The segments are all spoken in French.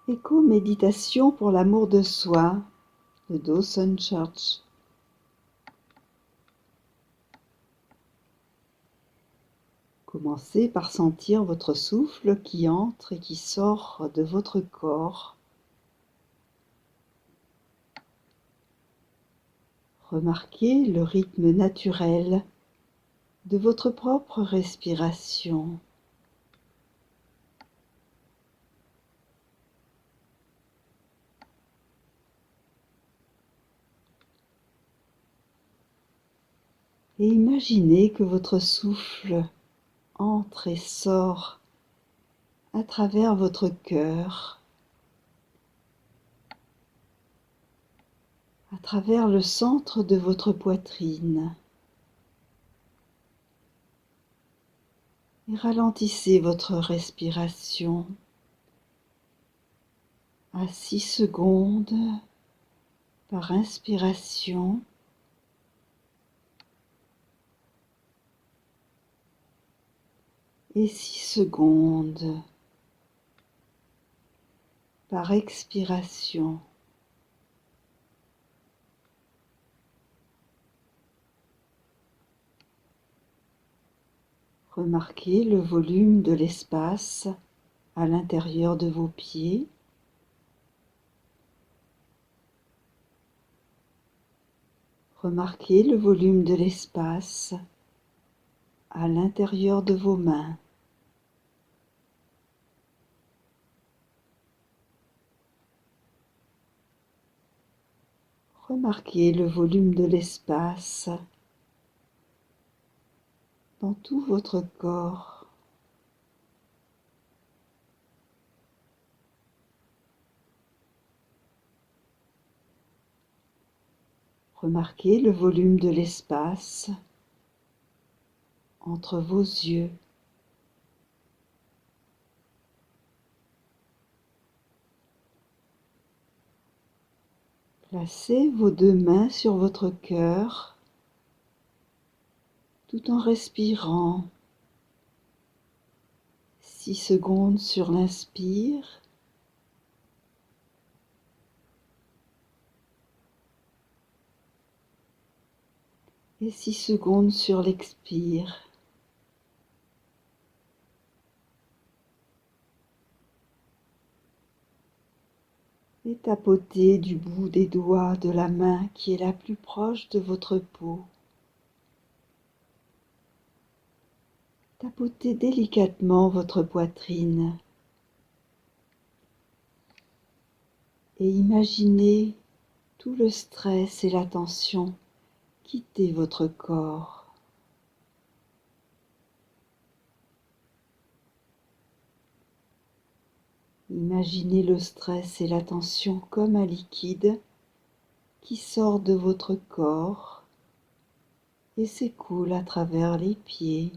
Éco-méditation pour l'amour de soi de Dawson Church. Commencez par sentir votre souffle qui entre et qui sort de votre corps. Remarquez le rythme naturel de votre propre respiration. Et imaginez que votre souffle entre et sort à travers votre cœur, à travers le centre de votre poitrine. Et ralentissez votre respiration à 6 secondes par inspiration et 6 secondes par expiration. Remarquez le volume de l'espace à l'intérieur de vos pieds. Remarquez le volume de l'espace à l'intérieur de vos mains. Remarquez le volume de l'espace dans tout votre corps. Remarquez le volume de l'espace entre vos yeux. Placez vos 2 mains sur votre cœur tout en respirant. 6 secondes sur l'inspire et 6 secondes sur l'expire. Et tapotez du bout des doigts de la main qui est la plus proche de votre peau. Tapotez délicatement votre poitrine et imaginez tout le stress et la tension quitter votre corps. Imaginez le stress et la tension comme un liquide qui sort de votre corps et s'écoule à travers les pieds,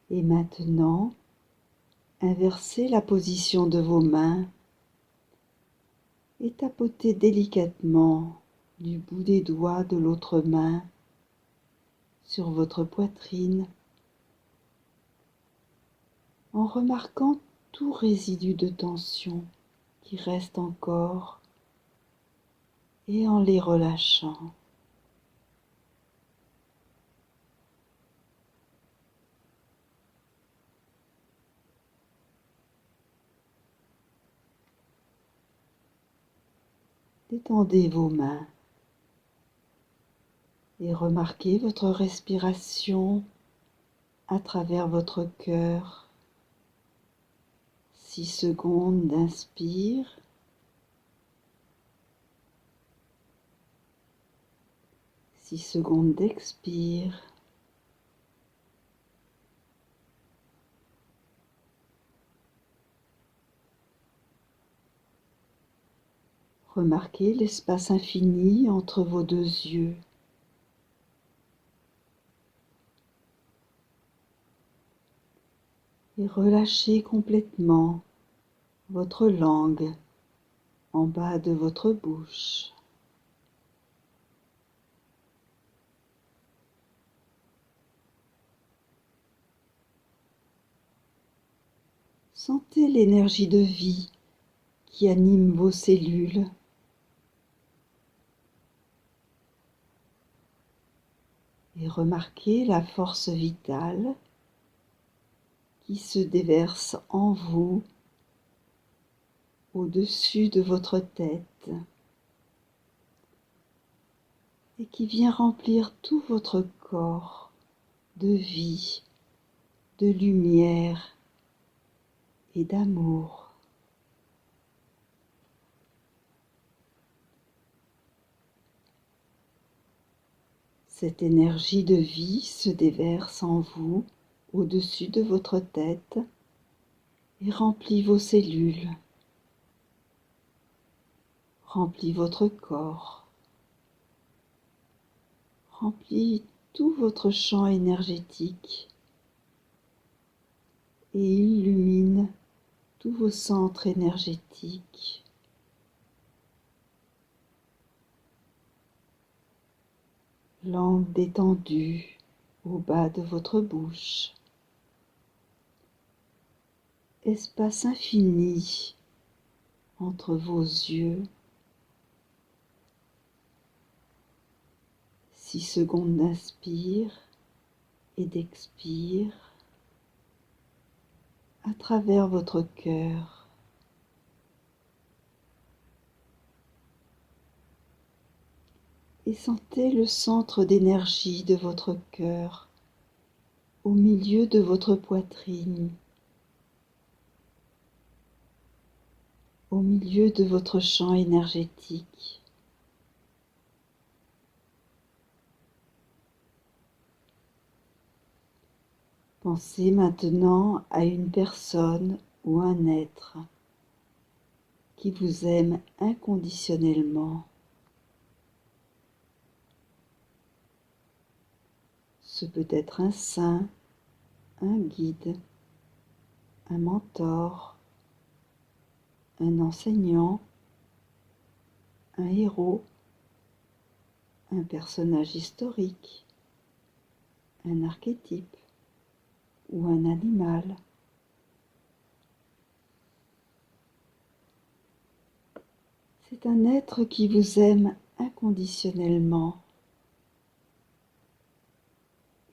et maintenant, inversez la position de vos mains et tapotez délicatement du bout des doigts de l'autre main sur votre poitrine en remarquant tout résidu de tension qui reste encore et en les relâchant. Détendez vos mains et remarquez votre respiration à travers votre cœur. 6 secondes d'inspire, 6 secondes d'expire. Remarquez l'espace infini entre vos 2 yeux. Et relâchez complètement votre langue en bas de votre bouche. Sentez l'énergie de vie qui anime vos cellules. Et remarquez la force vitale qui se déverse en vous, au-dessus de votre tête, et qui vient remplir tout votre corps de vie, de lumière et d'amour. Cette énergie de vie se déverse en vous, au-dessus de votre tête, et remplit vos cellules, remplit votre corps, remplit tout votre champ énergétique et illumine tous vos centres énergétiques. Langue détendue au bas de votre bouche. Espace infini entre vos yeux. 6 secondes d'inspire et d'expire à travers votre cœur. Et sentez le centre d'énergie de votre cœur au milieu de votre poitrine, au milieu de votre champ énergétique. Pensez maintenant à une personne ou un être qui vous aime inconditionnellement. Ce peut être un saint, un guide, un mentor, un enseignant, un héros, un personnage historique, un archétype ou un animal. C'est un être qui vous aime inconditionnellement.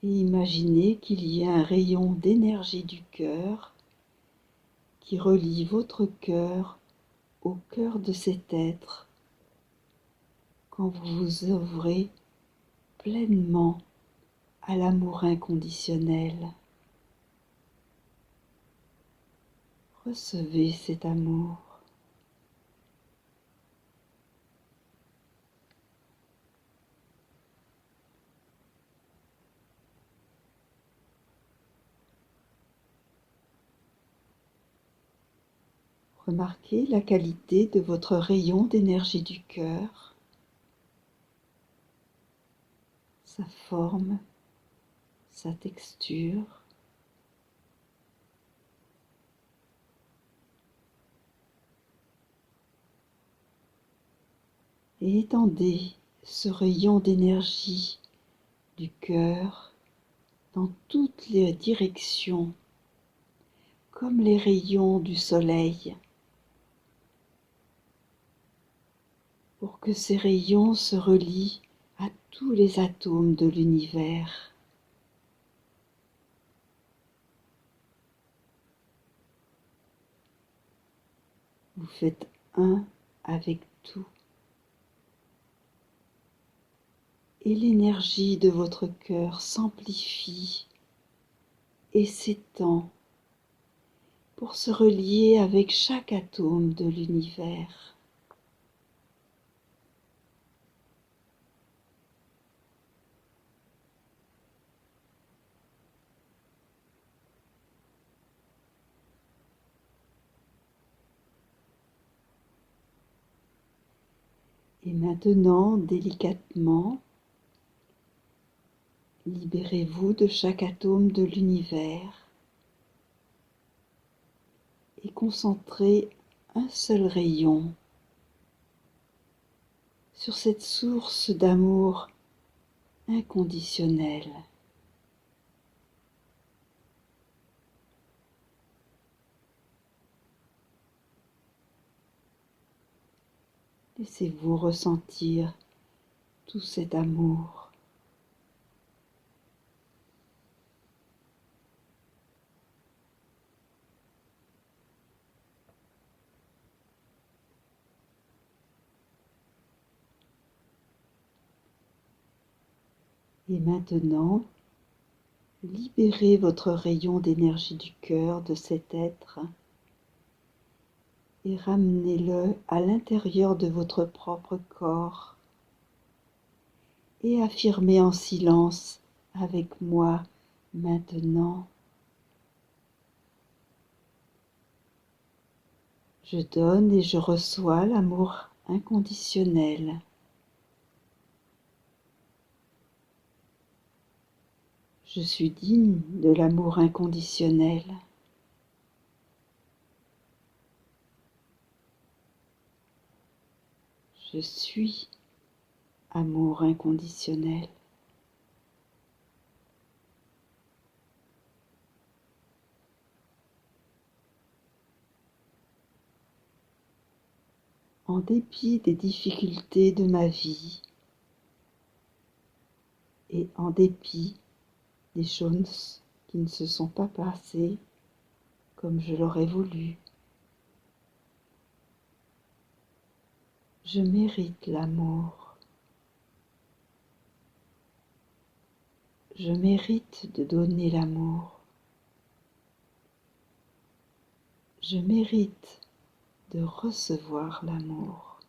Et imaginez qu'il y a un rayon d'énergie du cœur qui relie votre cœur au cœur de cet être quand vous vous ouvrez pleinement à l'amour inconditionnel. Recevez cet amour. Remarquez la qualité de votre rayon d'énergie du cœur, sa forme, sa texture. Et étendez ce rayon d'énergie du cœur dans toutes les directions, comme les rayons du soleil, pour que ces rayons se relient à tous les atomes de l'univers. Vous faites un avec tout. Et l'énergie de votre cœur s'amplifie et s'étend pour se relier avec chaque atome de l'univers. Et maintenant, délicatement, libérez-vous de chaque atome de l'univers et concentrez un seul rayon sur cette source d'amour inconditionnel. Laissez-vous ressentir tout cet amour. Et maintenant, libérez votre rayon d'énergie du cœur de cet être et ramenez-le à l'intérieur de votre propre corps et affirmez en silence avec moi maintenant. Je donne et je reçois l'amour inconditionnel. Je suis digne de l'amour inconditionnel. Je suis amour inconditionnel. En dépit des difficultés de ma vie et en dépit des choses qui ne se sont pas passées comme je l'aurais voulu, je mérite l'amour. Je mérite de donner l'amour. Je mérite de recevoir l'amour.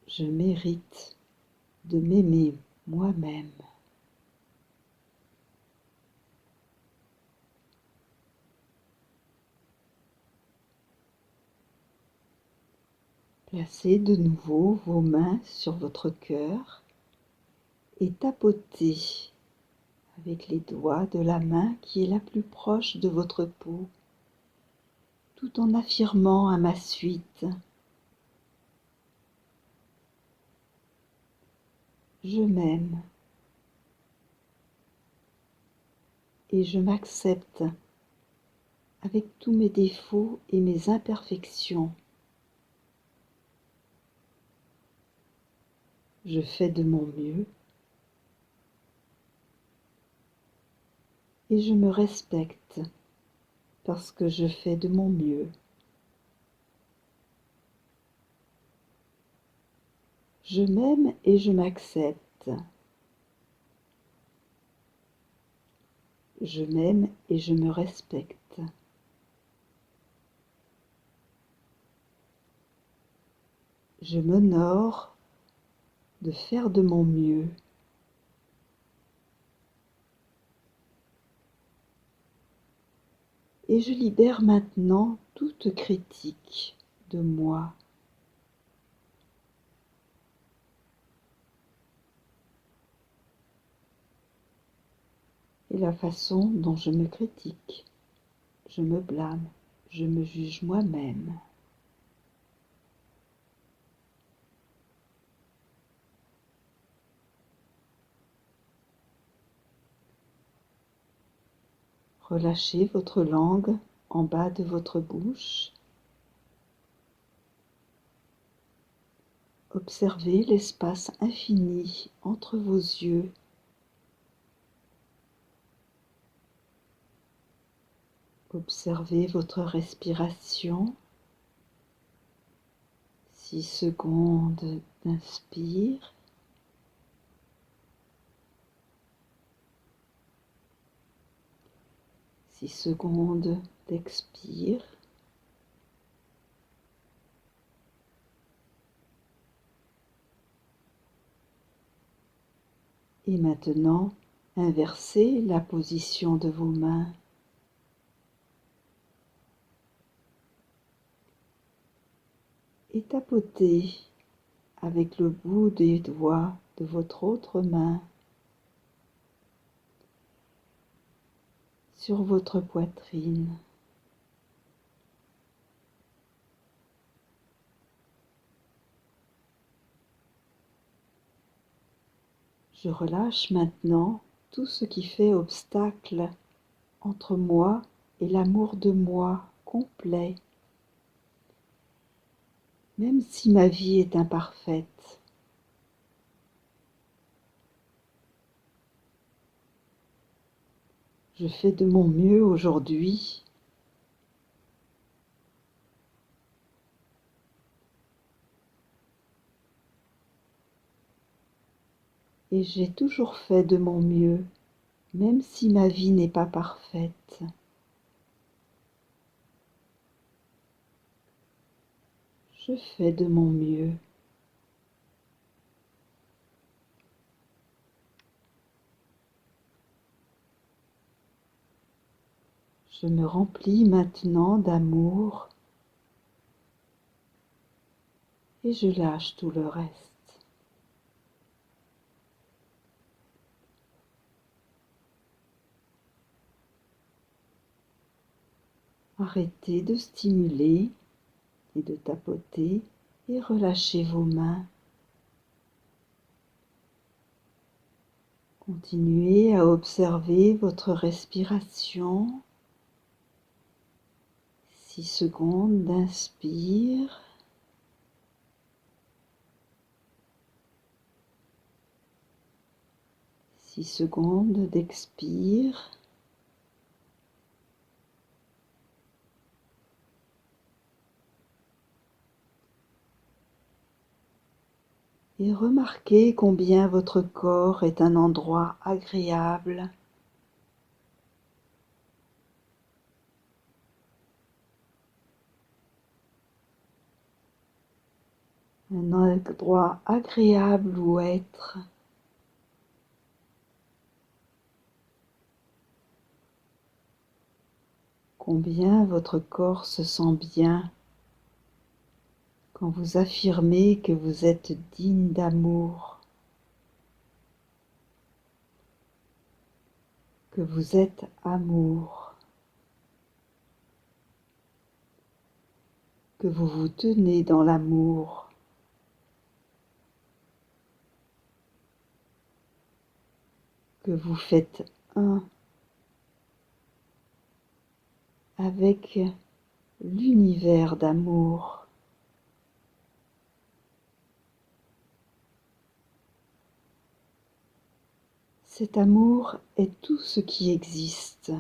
Je mérite de m'aimer moi-même. Placez de nouveau vos mains sur votre cœur et tapotez avec les doigts de la main qui est la plus proche de votre peau, tout en affirmant à ma suite: je m'aime et je m'accepte avec tous mes défauts et mes imperfections. Je fais de mon mieux et je me respecte parce que je fais de mon mieux. Je m'aime et je m'accepte. Je m'aime et je me respecte. Je m'honore de faire de mon mieux. Et je libère maintenant toute critique de moi. Et la façon dont je me critique, je me blâme, je me juge moi-même. Relâchez votre langue en bas de votre bouche. Observez l'espace infini entre vos yeux. Observez votre respiration. 6 secondes d'inspire. 6 secondes d'expire. Et maintenant, inversez la position de vos mains. Et tapotez avec le bout des doigts de votre autre main sur votre poitrine. Je relâche maintenant tout ce qui fait obstacle entre moi et l'amour de moi complet, même si ma vie est imparfaite. Je fais de mon mieux aujourd'hui. Et j'ai toujours fait de mon mieux, même si ma vie n'est pas parfaite. Je fais de mon mieux. Je me remplis maintenant d'amour et je lâche tout le reste. Arrêtez de stimuler et de tapoter et relâchez vos mains. Continuez à observer votre respiration. 6 secondes d'inspire. 6 secondes d'expire. Et remarquez combien votre corps est un endroit agréable. Un endroit agréable où être. Combien votre corps se sent bien quand vous affirmez que vous êtes digne d'amour, que vous êtes amour, que vous vous tenez dans l'amour, que vous faites un avec l'univers d'amour. Cet amour est tout ce qui existe.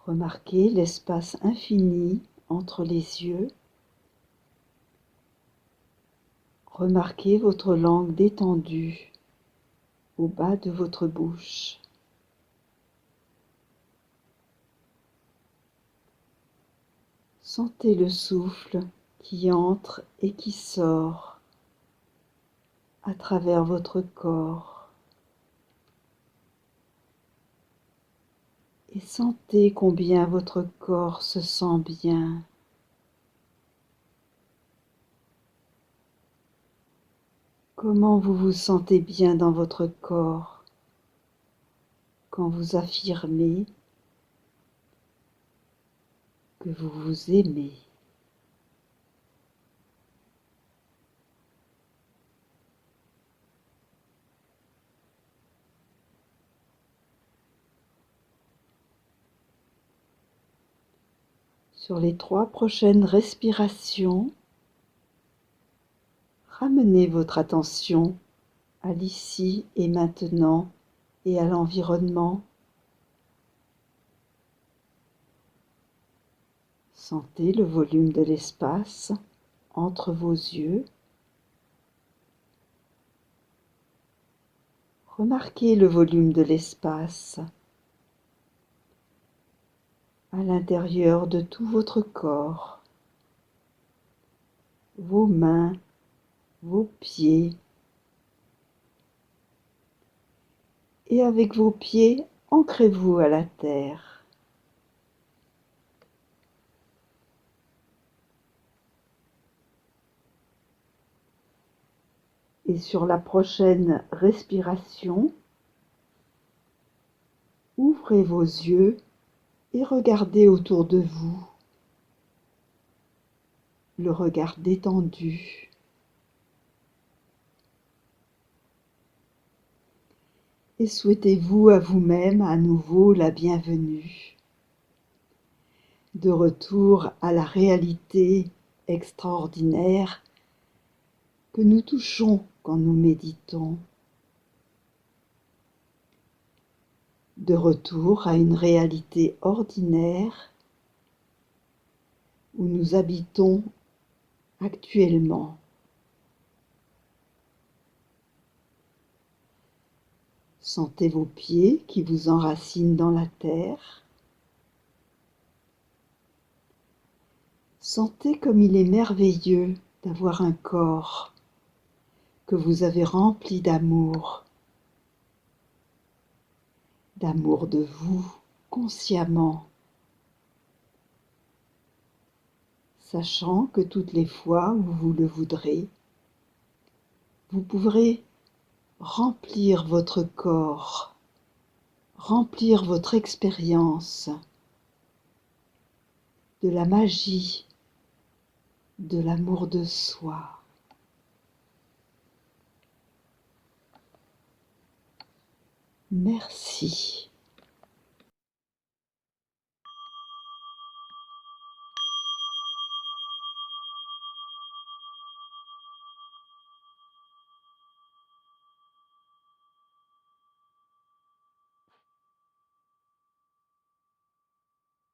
Remarquez l'espace infini entre les yeux. Remarquez votre langue détendue au bas de votre bouche. Sentez le souffle qui entre et qui sort à travers votre corps. Et sentez combien votre corps se sent bien. Comment vous vous sentez bien dans votre corps quand vous affirmez que vous vous aimez. Sur les 3 prochaines respirations, ramenez votre attention à l'ici et maintenant et à l'environnement. Sentez le volume de l'espace entre vos yeux. Remarquez le volume de l'espace à l'intérieur de tout votre corps, vos mains, vos pieds. Et avec vos pieds, ancrez-vous à la terre. Et sur la prochaine respiration, ouvrez vos yeux et regardez autour de vous, le regard détendu. et souhaitez-vous à vous-même à nouveau la bienvenue. De retour à la réalité extraordinaire que nous touchons quand nous méditons. De retour à une réalité ordinaire où nous habitons actuellement. Sentez vos pieds qui vous enracinent dans la terre. Sentez comme il est merveilleux d'avoir un corps que vous avez rempli d'amour de vous consciemment, sachant que toutes les fois où vous le voudrez, vous pourrez remplir votre corps, remplir votre expérience de la magie, de l'amour de soi. Merci.